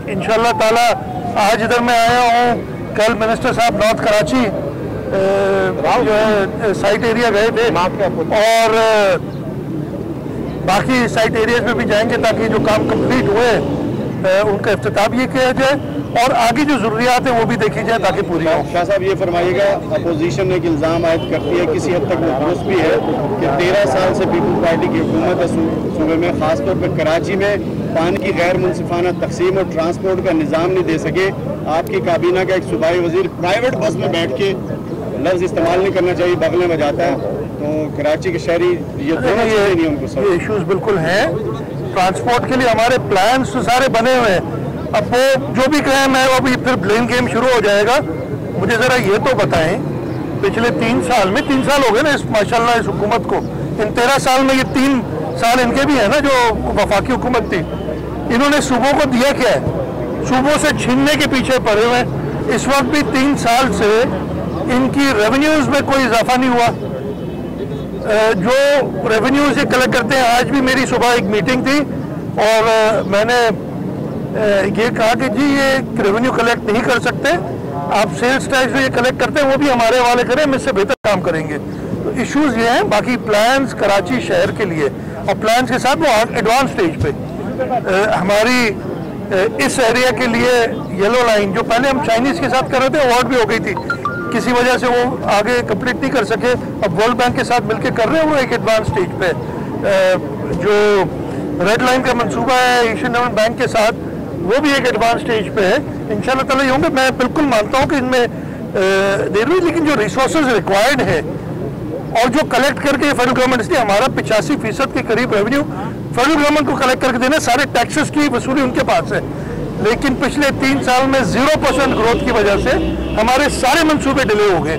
इंशाल्लाह ताला आज इधर मैं आया हूँ। कल मिनिस्टर साहब नॉर्थ कराची जो है साइट एरिया गए थे और बाकी साइट एरियाज में भी जाएंगे ताकि जो काम कंप्लीट हुए उनका इफ्तिताह ये किया जाए और आगे जो ज़रूरियात है वो भी देखी जाए ताकि पूरी हो। शाह साहब ये फरमाइएगा, अपोजिशन एक इल्ज़ाम आयद करती है, किसी हद तक वो दुरुस्त भी है कि 13 साल से पीपल्स पार्टी की हुकूमत है सूबे में, खासतौर पर कराची में पानी की गैर मुनसिफाना तकसीम और ट्रांसपोर्ट का निज़ाम नहीं दे सके। आपकी काबीना का एक सूबाई वजीर प्राइवेट बस में बैठ के लफ्ज़ इस्तेमाल नहीं करना चाहिए, बगले में जाता है, तो कराची के शहरी ये नहीं उनको सब ये इशूज़ बिल्कुल हैं। ट्रांसपोर्ट के लिए हमारे प्लान तो सारे बने हुए हैं। अब वो जो भी कहें मैं वो भी फिर ब्लेम गेम शुरू हो जाएगा। मुझे ज़रा ये तो बताएं, पिछले 3 साल में 3 साल हो गए ना इस माशाल्लाह इस हुकूमत को, इन 13 साल में ये 3 साल इनके भी है ना जो वफाकी हुकूमत थी, इन्होंने सूबों को दिया क्या है? सूबों से छीनने के पीछे पड़े हुए हैं। इस वक्त भी 3 साल से इनकी रेवेन्यूज़ में कोई इजाफा नहीं हुआ। जो रेवेन्यूज़ ये कलेक्ट करते हैं, आज भी मेरी सुबह एक मीटिंग थी और मैंने ये कहा कि जी ये रेवेन्यू कलेक्ट नहीं कर सकते, आप सेल्स टैक्स जो ये कलेक्ट करते हैं वो भी हमारे हवाले करें, हम इससे बेहतर काम करेंगे। तो इश्यूज़ ये हैं। बाकी प्लान्स कराची शहर के लिए और प्लान्स के साथ वो एडवांस स्टेज पे हमारी इस एरिया के लिए येलो लाइन जो पहले हम चाइनीज़ के साथ कर रहे थे अवार्ड भी हो गई थी, किसी वजह से वो आगे कंप्लीट नहीं कर सके, अब वर्ल्ड बैंक के साथ मिलकर कर रहे हैं, वो एक एडवांस स्टेज पे। जो रेड लाइन का मंसूबा है एशियन डेवलपमेंट बैंक के साथ, वो भी एक एडवांस स्टेज पे है। इंशाल्लाह ताला ये होंगे। मैं बिल्कुल मानता हूँ कि इनमें देर हुई, लेकिन जो रिसोर्सेज रिक्वायर्ड है और जो कलेक्ट करके फेडरल गवर्नमेंट ने हमारा 85% के करीब रेवेन्यू फेडरल गवर्नमेंट को कलेक्ट करके देना, सारे टैक्सेस की वसूली उनके पास है, लेकिन पिछले 3 साल में 0% ग्रोथ की वजह से हमारे सारे मंसूबे डिले हो गए।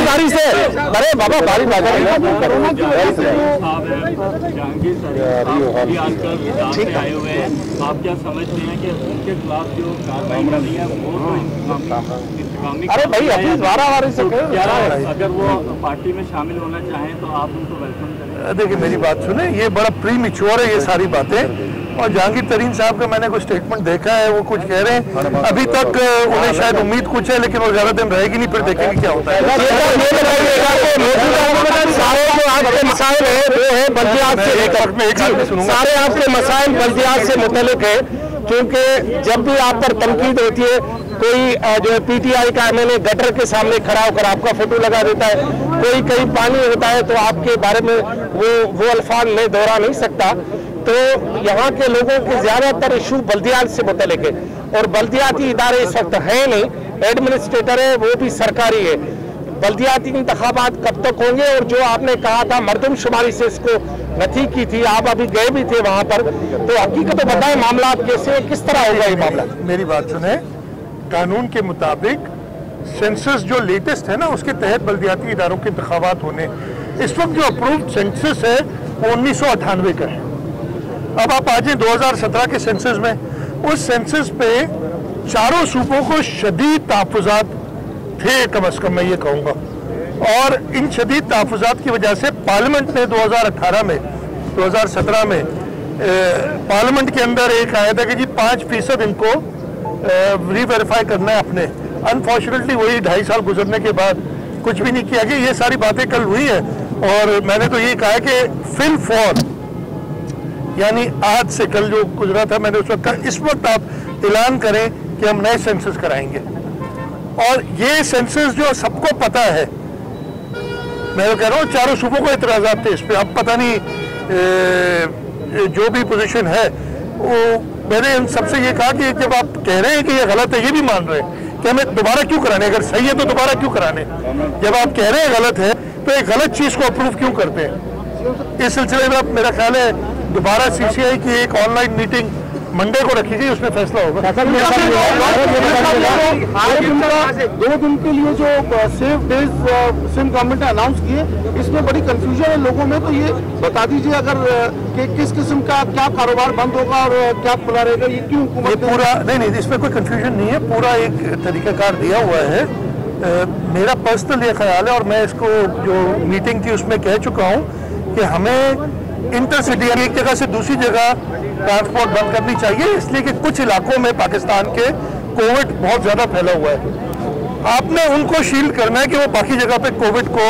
बारी से अरे बाबा बारी आए हुए हैं, आप क्या समझते हैं कि उनके खिलाफ जो कार्रवाई करनी है वो अरे भाई अपनी बारी से अगर वो पार्टी में शामिल होना चाहें तो आप उनको वेलकम करें? देखिए मेरी बात सुने, ये बड़ा प्री मैच्योर है ये सारी बातें, और जहांगीर तरीन साहब का मैंने कुछ स्टेटमेंट देखा है, वो कुछ कह रहे हैं, अभी तक उन्हें शायद उम्मीद कुछ है लेकिन वो ज्यादा दिन रहेगी नहीं, फिर देखेंगे क्या होता है। सारे जो आपके मसाइल है वो है बल्दियात से लेकर सारे आपके मसाइल बल्दियात से मुतल्लिक है, क्योंकि जब भी आप पर तनकीद होती है, कोई जो है पीटीआई का एमएलए गटर के सामने खड़ा होकर आपका फोटो लगा देता है, कोई कहीं पानी होता है तो आपके बारे में वो अल्फाज मैं दोहरा नहीं सकता। तो यहाँ के लोगों के ज्यादातर इशू बल्दियात से मुतल्लिक है और बल्दियाती इदारे इस वक्त है नहीं, एडमिनिस्ट्रेटर है वो भी सरकारी है। बल्दियाती इंतखाबात कब तक होंगे? और जो आपने कहा था मरदमशुमारी से इसको नथी की थी, आप अभी गए भी थे वहां पर, तो हकीकत तो बताएं मामला कैसे किस तरह होगा ये मामला? मेरी बात सुने, कानून के मुताबिक सेंसस जो लेटेस्ट है ना उसके तहत बल्दियाती इदारों के इंतखाबात होने, इस वक्त जो अप्रूव्ड सेंसस है वो 1998 का है। अब आप आ जाए 2017 के सेंसस में, उस सेंसस पे चारों सूबों को शदीद तहफ़्फ़ुज़ात थे कम अज़ कम, मैं ये कहूँगा, और इन शदीद तहफ़्फ़ुज़ात की वजह से पार्लियामेंट ने 2017 में पार्लियामेंट के अंदर एक आया था कि जी 5% इनको रीवेरीफाई करना है अपने। अनफॉर्चुनेटली वही 2.5 साल गुजरने के बाद कुछ भी नहीं किया गया। ये सारी बातें कल हुई है और मैंने तो ये कहा कि फिल फॉर, यानी आज से कल जो गुजरा था मैंने उस वक्त कहा इस वक्त आप ऐलान करें कि हम नए सेंसस कराएंगे। और ये सेंसस जो सबको पता है, मैं तो कह रहा हूँ चारों सूबों को इतराज़ात थे इस पर। अब पता नहीं जो भी पोजीशन है वो, मैंने इन सबसे ये कहा कि जब आप कह रहे हैं कि ये गलत है, ये भी मान रहे हैं कि हमें दोबारा क्यों कराने, अगर सही है तो दोबारा क्यों कराने? जब आप कह रहे हैं गलत है तो एक गलत चीज़ को अप्रूव क्यों करते हैं? इस सिलसिले में मेरा ख्याल है दोबारा सीसीआई की एक ऑनलाइन मीटिंग मंडे को रखी गई, उसमें फैसला होगा। 2 दिन के लिए जो सेफ डेज सिम गवर्नमेंट ने अनाउंस किए, इसमें बड़ी कंफ्यूजन है लोगों में, तो ये बता दीजिए अगर कि किस किस्म का क्या कारोबार बंद होगा और क्या खुला रहेगा, ये क्यों? ये पूरा नहीं, इसमें कोई कंफ्यूजन नहीं है, पूरा एक तरीकाकार दिया हुआ है मेरा पर्सनल ये ख्याल है और मैं इसको जो मीटिंग थी उसमें कह चुका हूँ कि हमें इंटरसिटी यानी एक जगह से दूसरी जगह ट्रांसपोर्ट बंद करनी चाहिए, इसलिए कि कुछ इलाकों में पाकिस्तान के कोविड बहुत ज़्यादा फैला हुआ है। आपने उनको शील्ड करना है कि वो बाकी जगह पे कोविड को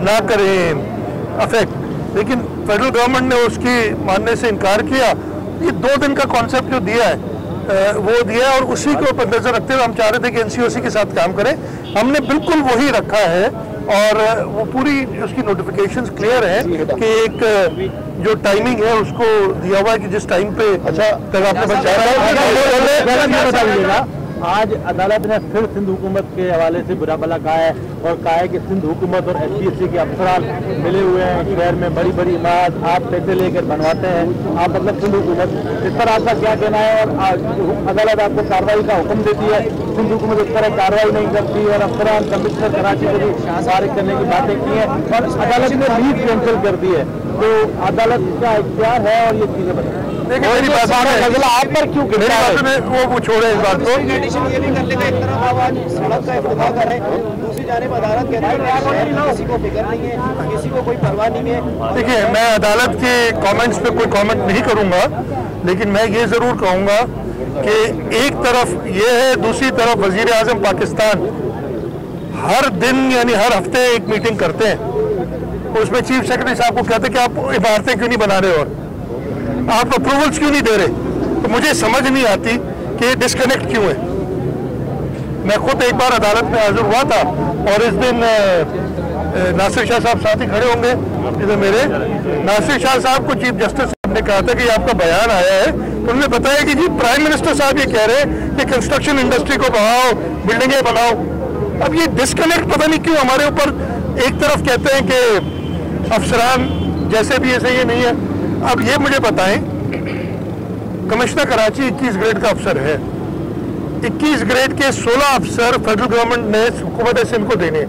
ना करें अफेक्ट, लेकिन फेडरल गवर्नमेंट ने उसकी मानने से इनकार किया। ये 2 दिन का कॉन्सेप्ट जो दिया है वो दिया है और उसी को नजर रखते हुए हम चाह रहे थे कि एनसीओसी के साथ काम करें। हमने बिल्कुल वही रखा है और वो पूरी उसकी नोटिफिकेशंस क्लियर है कि एक जो टाइमिंग है उसको दिया हुआ है कि जिस टाइम पे अच्छा तक आपने बताया। आज अदालत ने फिर सिंध हुकूमत के हवाले से बुरा भला कहा है और कहा है कि सिंध हुकूमत और HPSC के अफसरान मिले हुए हैं शहर में, बड़ी बड़ी इमारत आप पैसे लेकर बनवाते हैं, आप मतलब सिंध हुकूमत, इस पर आपका क्या कहना है? और अदालत आपको कार्रवाई का हुक्म देती है, सिंध हुकूमत इस तरह कार्रवाई नहीं करती और अफसरान कमिश्नर कराची को भी फारिग करने की बातें की हैं और अदालत ने लीव कैंसिल कर दी है, तो अदालत का इख्तियार है और ये चीजें बताएं। देखिए मेरी बात आप पर क्यों मेरी बात में वो छोड़े इस बात को। ये भी करने का एक तरफ आवाज सड़क का इफ्तिताह कर रहे हैं, दूसरी जानिब अदालत कहती है किसी को फिक्र नहीं है, किसी को कोई परवाह नहीं है। देखिए मैं अदालत के कमेंट्स पे कोई कमेंट नहीं करूंगा, लेकिन मैं ये जरूर कहूंगा कि एक तरफ ये है, दूसरी तरफ वजीर आजम पाकिस्तान हर दिन यानी हर हफ्ते एक मीटिंग करते हैं, उसमें चीफ सेक्रेटरी साहब को कहते हैं कि आप इमारतें क्यों नहीं बना रहे और आप अप्रूवल्स क्यों नहीं दे रहे। तो मुझे समझ नहीं आती कि डिस्कनेक्ट क्यों है। मैं खुद एक बार अदालत में हाजिर हुआ था और इस दिन नासिर शाह साहब साथ ही खड़े होंगे इधर मेरे, नासिर शाह साहब को चीफ जस्टिस साहब ने कहा था कि आपका बयान आया है, तो उन्होंने बताया कि जी प्राइम मिनिस्टर साहब ये कह रहे हैं कि कंस्ट्रक्शन इंडस्ट्री को बढ़ाओ, बिल्डिंगें बनाओ। अब ये डिस्कनेक्ट पता नहीं क्यों हमारे ऊपर, एक तरफ कहते हैं कि अफसरान जैसे भी ऐसे ये नहीं है। अब ये मुझे बताएं, कमिश्नर कराची 21 ग्रेड का अफसर है, 21 ग्रेड के 16 अफसर फेडरल गवर्नमेंट ने हुकूमत सिंध को देने,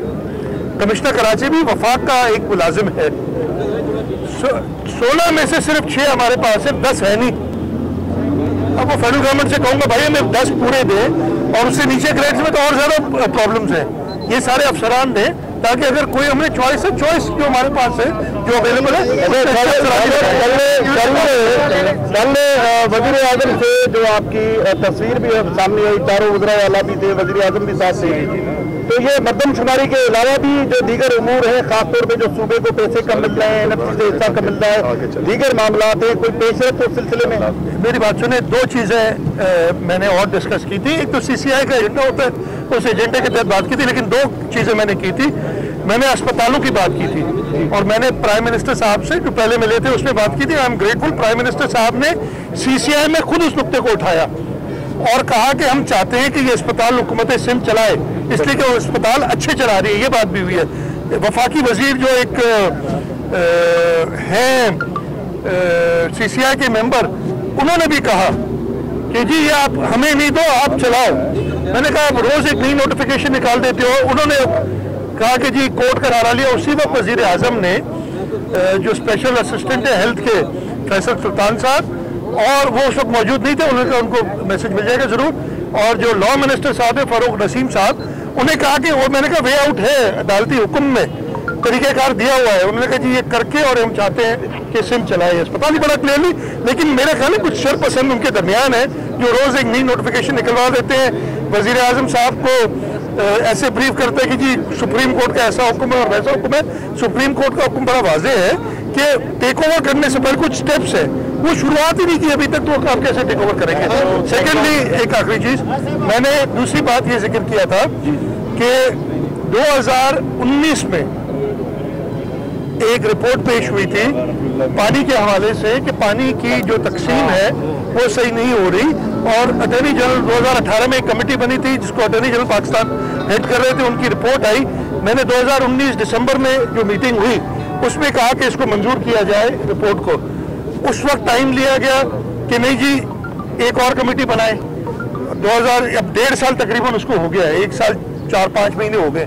कमिश्नर कराची भी वफाक का एक मुलाजिम है, 16 में से सिर्फ 6 हमारे पास है, 10 है नहीं। अब वो फेडरल गवर्नमेंट से कहूंगा भाई हमें 10 पूरे दे और उससे नीचे ग्रेड्स में तो और ज्यादा प्रॉब्लम्स हैं, ये सारे अफसरान दें ताकि अगर कोई हमें चॉइस है, चॉइस जो हमारे पास है जो अवेलेबल है। कल वजीर आजम से जो आपकी तस्वीर भी सामने आई, चारों वज़रा वाला भी थे, वजीर आजम भी साथ थे, तो ये मरदमशुमारी के अलावा भी जो दीगर उमूर है, खासतौर पे जो सूबे को पैसे कम मिल रहे हैं, नफी से हिस्सा कम मिल रहा है, दीगर मामला है, कोई पेशरफ उस सिलसिले में? मेरी बात सुने, 2 चीज़ें मैंने और डिस्कस की थी। एक तो CCI का एजेंडा होता है, उस एजेंडे के तहत बात की थी, लेकिन 2 चीज़ें मैंने की थी। मैंने अस्पतालों की बात की थी और मैंने प्राइम मिनिस्टर साहब से जो पहले मिले थे उसमें बात की थी। I am grateful, prime minister साहब ने CCI में खुद उस नुक्ते को उठाया और कहा कि हम चाहते हैं कि ये अस्पताल हुकूमत सिंध चलाए, इसलिए कि वो अस्पताल अच्छे चला रही है, ये बात भी हुई है। वफाकी वजीर जो एक हैं CCI के मेंबर, उन्होंने भी कहा कि जी ये आप हमें नहीं दो, आप चलाओ। मैंने कहा आप रोज एक नई नोटिफिकेशन निकाल देते हो। उन्होंने कहा कि जी कोर्ट का नारा लिया। उसी वक्त वजीर आजम ने जो स्पेशल असिस्टेंट है हेल्थ के फैसल सुल्तान साहब, और वो उस वक्त मौजूद नहीं थे, उन्होंने कहा उनको मैसेज मिल जाएगा जरूर, और जो लॉ मिनिस्टर साहब है फारूक नसीम साहब, उन्हें कहा कि वो, मैंने कहा वे आउट है, अदालती हुक्म में तरीक़ाकार दिया हुआ है। उन्होंने कहा जी ये करके और हम चाहते हैं कि सिम चलाए अस्पताल ही बड़ा क्लियरली, लेकिन मेरे ख्याल में कुछ शरपसंद उनके दरमियान है जो रोज एक नई नोटिफिकेशन निकलवा देते हैं। वजीर आजम साहब को ऐसे ब्रीफ करते हैं कि जी सुप्रीम कोर्ट का ऐसा हुक्म है और वैसा हुक्म है। सुप्रीम कोर्ट का हुक्म बड़ा वाजे है कि टेक ओवर करने से पहले कुछ स्टेप्स है, वो शुरुआत ही नहीं की अभी तक, तो काम कैसे टेक ओवर करेंगे। सेकेंडली, एक आखिरी चीज, मैंने दूसरी बात ये जिक्र किया था कि 2019 में एक रिपोर्ट पेश हुई थी पानी के हवाले से कि पानी की जो तकसीम है वो सही नहीं हो रही, और अटॉर्नी जनरल 2018 में एक कमेटी बनी थी जिसको अटॉर्नी जनरल पाकिस्तान हेड कर रहे थे, उनकी रिपोर्ट आई। मैंने 2019 दिसंबर में जो मीटिंग हुई उसमें कहा कि इसको मंजूर किया जाए रिपोर्ट को। उस वक्त टाइम लिया गया कि नहीं जी एक और कमेटी बनाए। 2000 अब 1.5 साल तकरीबन उसको हो गया है, 1 साल 4-5 महीने हो गए,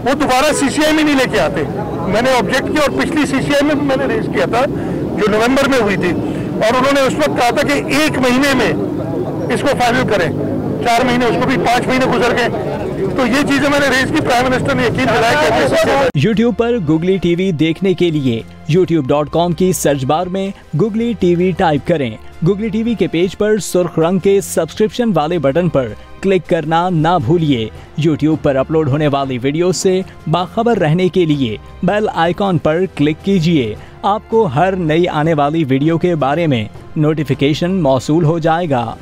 वो दोबारा CCI में नहीं लेके आते। मैंने ऑब्जेक्ट किया और पिछली CCI में मैंने रेज किया था जो नवंबर में हुई थी, और उन्होंने उस वक्त कहा था कि 1 महीने में इसको फाइनल करें। 4 महीने, उसको भी 5 महीने गुजर गए। तो ये चीजें मैंने रेज की, प्राइम मिनिस्टर ने यकीन दिलाया कि YouTube पर गूगली टीवी देखने के लिए youtube.com की सर्च बार में गूगली टीवी टाइप करें। गूगली टीवी के पेज पर सुर्ख रंग के सब्सक्रिप्शन वाले बटन पर क्लिक करना ना भूलिए। YouTube पर अपलोड होने वाली वीडियो से बाखबर रहने के लिए बेल आइकॉन पर क्लिक कीजिए। आपको हर नई आने वाली वीडियो के बारे में नोटिफिकेशन मौसूल हो जाएगा।